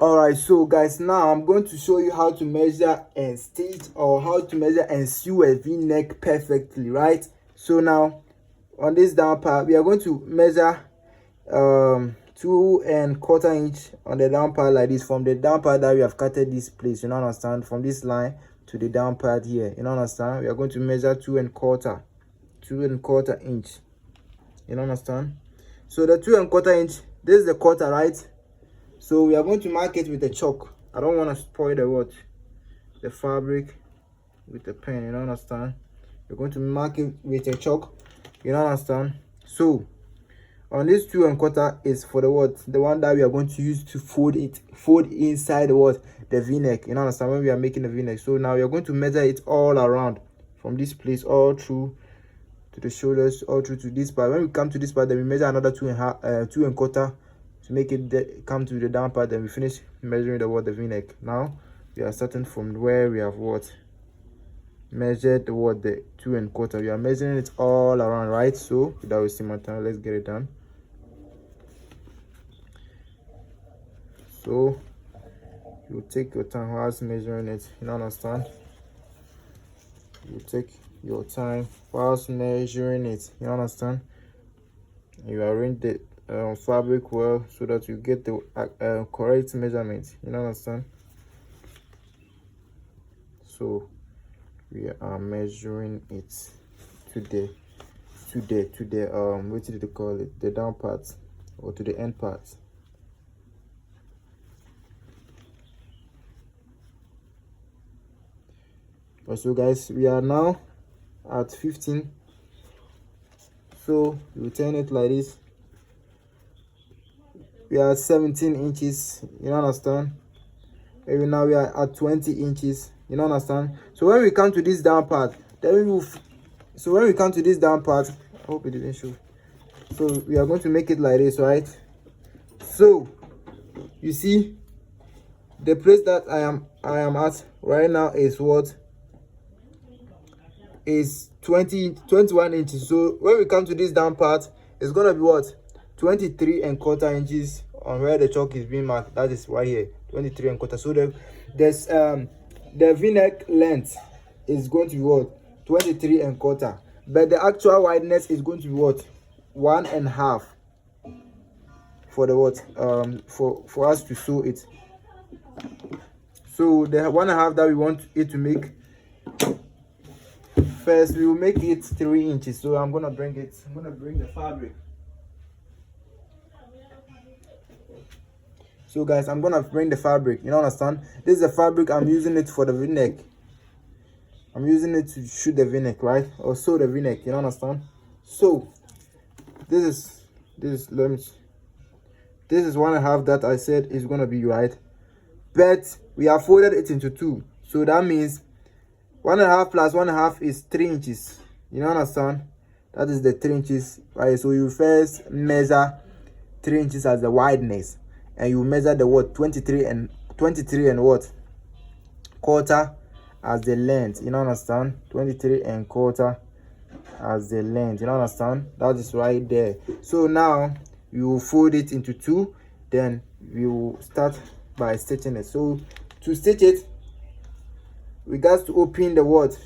All right, so guys, now I'm going to show you how to measure and stitch, or how to measure and sew a v-neck perfectly, right? So now on this down part, we are going to measure 2¼ inch on the down part, like this, from the down part that we have cutted this place, you know, understand, from this line to the down part here, you know, understand. We are going to measure 2¼ inch, you know, understand. So the 2¼ inch, this is the quarter, right? So we are going to mark it with a chalk. I don't want to spoil the fabric with the pen, you know, understand. We're going to mark it with a chalk, you know, understand. So on this 2¼ is for the one that we are going to use to fold inside the v-neck, you know, understand, when we are making the v-neck. So now we are going to measure it all around, from this place all through to the shoulders, all through to this part. When we come to this part, then we measure another 2¼ to make it come to the down part. Then we finish measuring the v-neck. Now we are starting from where we have measured the 2¼ we are measuring it all around, right? So without wasting my time, let's get it done. So you take your time whilst measuring it, you know, understand. You take your time whilst measuring it, you understand. You arrange the fabric well so that you get the correct measurement, you understand. So we are measuring it to the what did they call it, the down part, or to the end part. Also guys, we are now at 15. So you turn it like this. We are at 17 inches, you understand. Maybe now we are at 20 inches, you understand. So when we come to this down part, then we move. So when we come to this down part, I hope it didn't show. So we are going to make it like this, right? So you see the place that I am at right now is is 21 inches. So when we come to this down part, it's gonna be 23¼ inches on where the chalk is being marked. That is right here, 23². So the v-neck length is going to be 23², but the actual wideness is going to be 1½ for the for us to sew it. So the 1½ that we want it to make, first we will make it 3 inches. So I'm gonna bring the fabric. So guys, I'm gonna bring the fabric, you know, understand. This is the fabric I'm using it for the v-neck. I'm using it to shoot the v-neck, right, or sew the v-neck, you know, understand. So this is 1½ that I said is gonna be, right, but we have folded it into 2. So that means 1½ plus 1½ is 3 inches, you know, understand. That is the 3 inches, right? So you first measure 3 inches as the wideness, and you measure the 23 and quarter as the length, you know, understand. 23¼ as the length, you know, understand. That is right there. So now you will fold it into 2, then we will start by stitching it. So to stitch it, we got to open the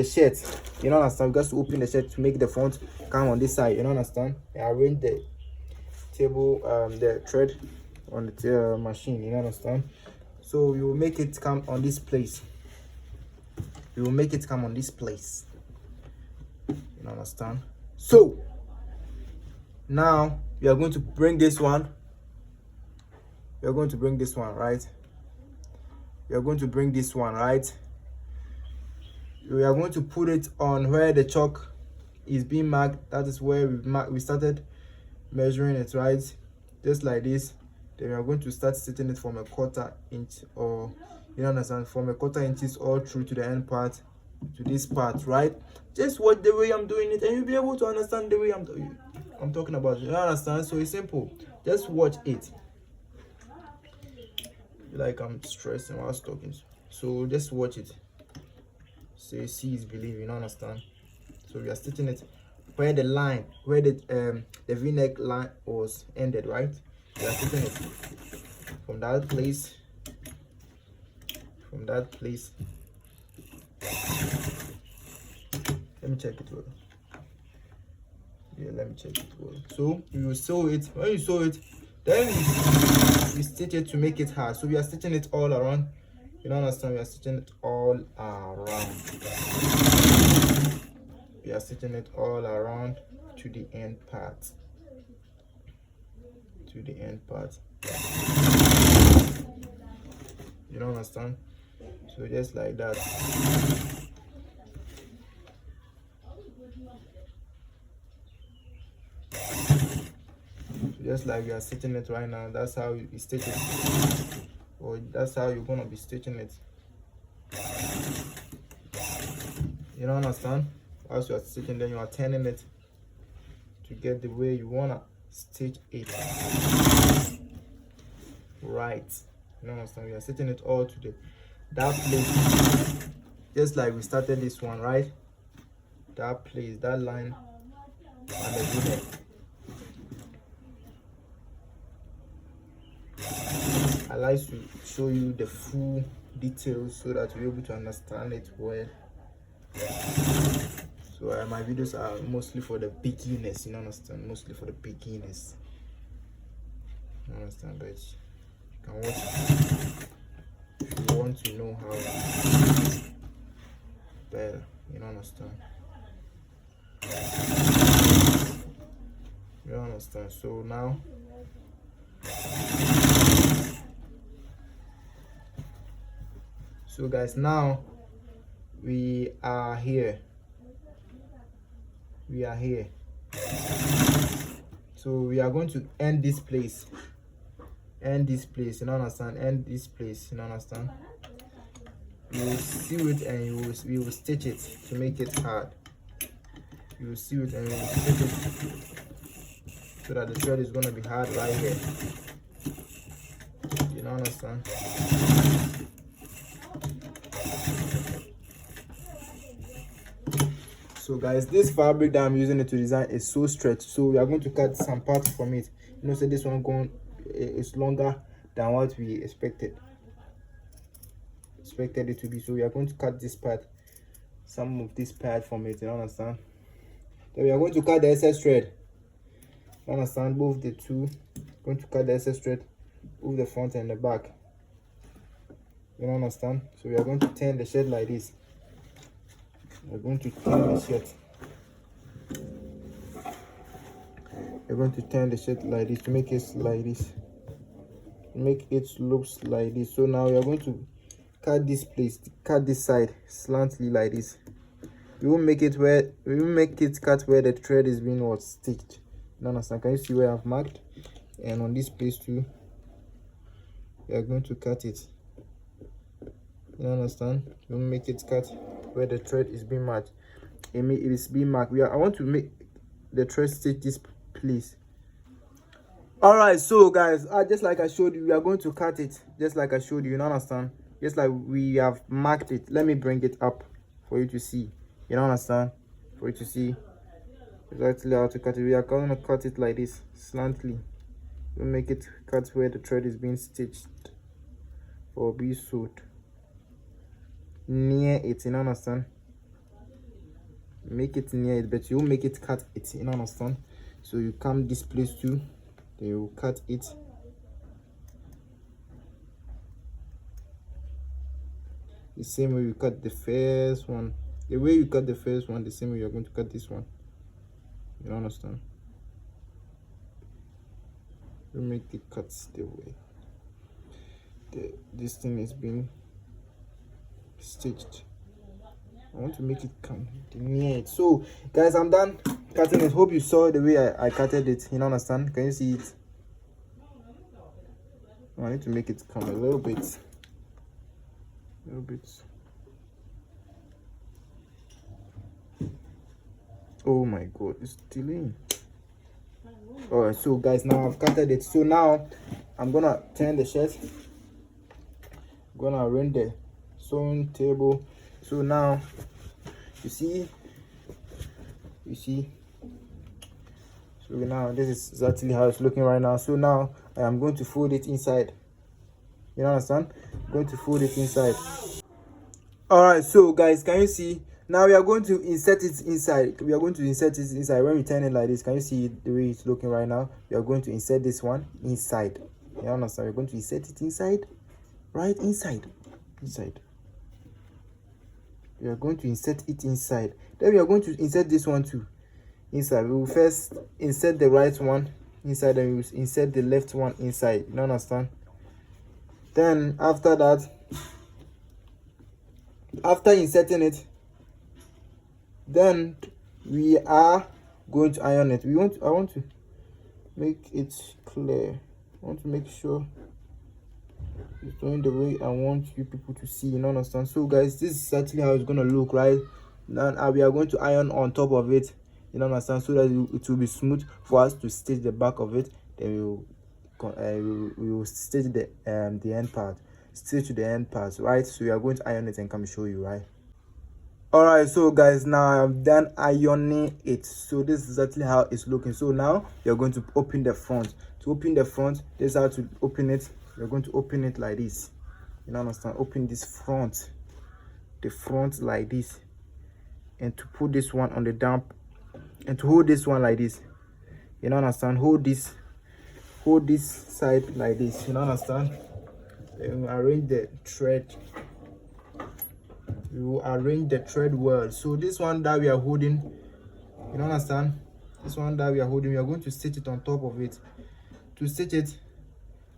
shirt, you know, understand. We got to open the shirt to make the front come on this side, you know, understand. I arrange the table the thread on the machine, you understand. So we will make it come on this place. You understand. So now we are going to bring this one. We are going to bring this one, right? We are going to put it on where the chalk is being marked. That is where we started measuring it, right? Just like this. Then we are going to start stitching it from 1/4 inch, or you understand, from 1/4 inches all through to the end part, to this part, right? Just watch the way I'm doing it, and you'll be able to understand the way I'm talking about it. You understand? So it's simple. Just watch it. Like I'm stressing while talking. So just watch it. So see is believe, you understand. So we are stitching it where the line, where the v-neck line was ended, right? We are stitching it. from that place. Let me check it well. Yeah, let me check it well. So you will sew it. When you sew it, then we stitch it to make it hard. So we are stitching it all around. You don't understand? We are stitching it all around. We are stitching it all around to the end part. To the end part. You don't understand? So just like that. Just like we are stitching it right now, that's how you stitch it, or that's how you're gonna be stitching it. You don't understand? As you are stitching, then you are turning it to get the way you wanna stitch it. Right? You don't understand? We are stitching it all to that place, just like we started this one, right? That place, that line, and the V-neck. I like to show you the full details so that you're able to understand it well. So my videos are mostly for the beginners, you understand? Mostly for the beginners. You understand? But you can watch it if you want to know how better, you understand? You understand? So now so guys, now we are here. So we are going to end this place, you understand? End this place, you understand? You will sew it and we will stitch it to make it hard. You will sew it and you will stitch it so that the thread is going to be hard right here. You understand? So guys, this fabric that I'm using it to design is so stretched, so we are going to cut some parts from it. You know, so this one is longer than what we expected it to be, so we are going to cut this part, some of this part from it, you understand? Then we are going to cut the excess thread, you understand? Both the two, going to cut the excess thread, both the front and the back, you understand? So we are going to turn the shirt like this. We're going to turn the shirt. We're going to turn the shirt like this to make it like this. Make it look like this. So now we are going to cut this place, cut this side slantly like this. We will make it cut where the thread is being stitched. You understand? Can you see where I've marked? And on this place too, we are going to cut it. You understand? We will make it cut where the thread is being marked. It is being marked. I want to make the thread stitch this place. All right, so guys, just like I showed you, we are going to cut it just like I showed you. You understand? Just like we have marked it. Let me bring it up for you to see. You understand? For you to see exactly how to cut it. We are going to cut it like this, slantly. We'll make it cut where the thread is being stitched or be sewed near it. You understand? Make it near it, but you make it cut it. You understand? So you come this place too, then you cut it. The same way you cut the first one. The way you cut the first one, the same way you're going to cut this one. You understand? You make it cut the way this thing is being stitched. I want to make it come near it. So guys, I'm done cutting it. Hope you saw the way I cutted it. You understand? Can you see it? I need to make it come a little bit. Oh my god, it's still in. Alright, so guys, now I've cutted it. So now I'm gonna turn the shirt. I'm gonna arrange the sewing table. So now you see, so now this is exactly how it's looking right now. So now I am going to fold it inside You understand? I'm going to fold it inside. All right, so guys, can you see? Now we are going to insert it inside. We are going to insert it inside. When we turn it like this, can you see the way it's looking right now? We are going to insert this one inside. You understand? We're going to insert it inside, right inside. We are going to insert it inside. Then we are going to insert this one too inside. We will first insert the right one inside, and we will insert the left one inside. You understand? Then after that, after inserting it, then we are going to iron it. I want to make it clear. I want to make sure it's going the way I want you people to see. You understand? So guys, this is actually how it's gonna look, right? Now we are going to iron on top of it. You understand? So that it will be smooth for us to stitch the back of it. Then we will stitch the end part. Stitch to the end part, right? So we are going to iron it and come show you, right? All right, so guys, now I'm done ironing it. So this is exactly how it's looking. So now you're going to open the front. To open the front, this is how to open it. You're going to open it like this. You understand? Open this front, the front like this, and to put this one on the down, and to hold this one like this. You understand? Hold this side like this. You understand? Then arrange the thread. You arrange the thread well. So this one that we are holding, you understand? This one that we are holding, we are going to stitch it on top of it. To stitch it,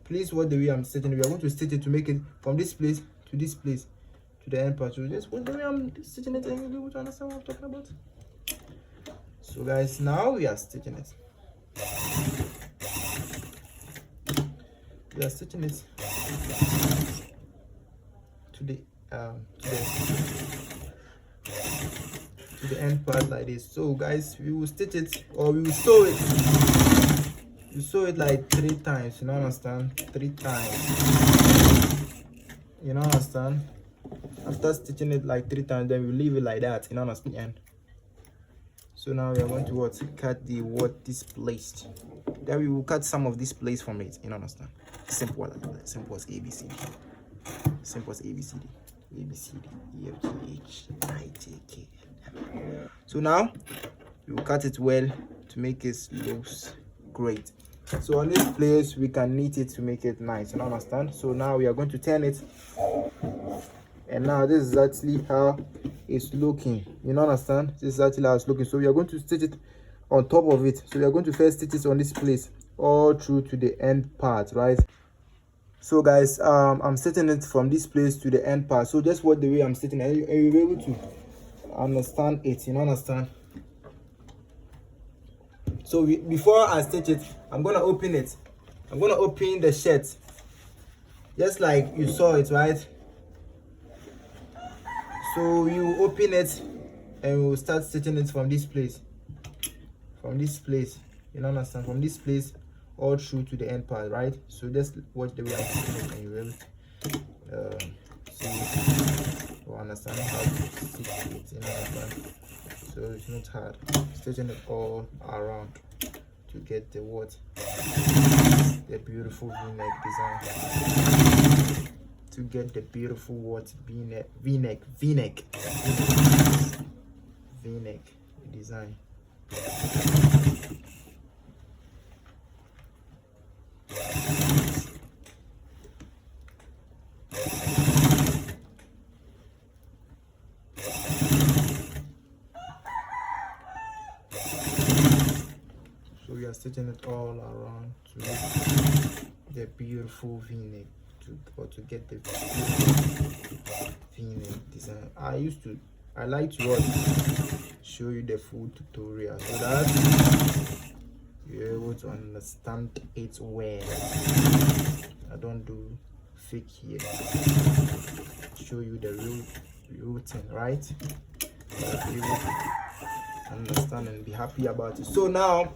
please watch the way I'm stitching. We are going to stitch it to make it from this place to this place to the end part. So just watch the way I'm stitching it, and you'll be able to understand what I'm talking about. So guys, now we are stitching it. We are stitching it to the end part like this. So guys, we will stitch it, or we will sew it. You sew it like 3 times. You understand? 3 times. You understand? After stitching it like 3 times, then we leave it like that. You understand? So now we are going to cut this place. Then we will cut some of this place from it. You understand? Simple as ABCD. Simple as ABCD. ABCD, E, F, G, H, I, J, K. So now we will cut it well to make it looks great. So on this place we can knit it to make it nice. You understand? So now we are going to turn it, and now this is actually how it's looking. You understand? This is actually how it's looking. So we are going to stitch it on top of it. So we are going to first stitch it on this place all through to the end part, right? So guys, I'm stitching it from this place to the end part. So just watch the way I'm stitching it, and you'll be able to understand it. You understand? So before I stitch it, I'm gonna open it. I'm gonna open the shirt, just like you saw it, right? So you open it, and we'll start stitching it from this place. From this place, you understand? From this place all through to the end part, right? So just watch the way I'm stitching it, and you will see or understand how to stitch it. You understand? So it's not hard. Stitching it all around to get the beautiful v-neck design. To get the beautiful v-neck design. So we are stitching it all around to make the beautiful v-neck, to get the beautiful v-neck design. I like to show you the full tutorial so that you're able to understand it well. I don't do fake here. Show you the real thing, right? So you understand and be happy about it. So now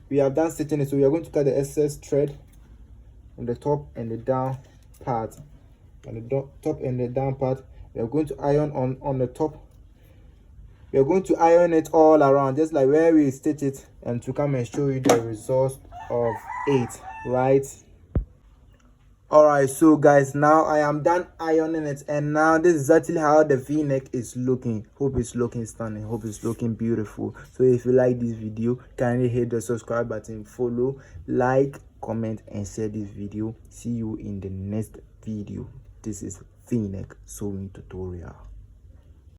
we have done stitching it. So we are going to cut the excess thread on the top and the down part. On the top and the down part, we are going to iron on the top. We are going to iron it all around, just like where we stitch it, and to come and show you the result of it, right? Alright, so guys, now I am done ironing it, and now this is actually how the v-neck is looking. Hope it's looking stunning, hope it's looking beautiful. So if you like this video, kindly hit the subscribe button, follow, like, comment, and share this video. See you in the next video. This is v-neck sewing tutorial.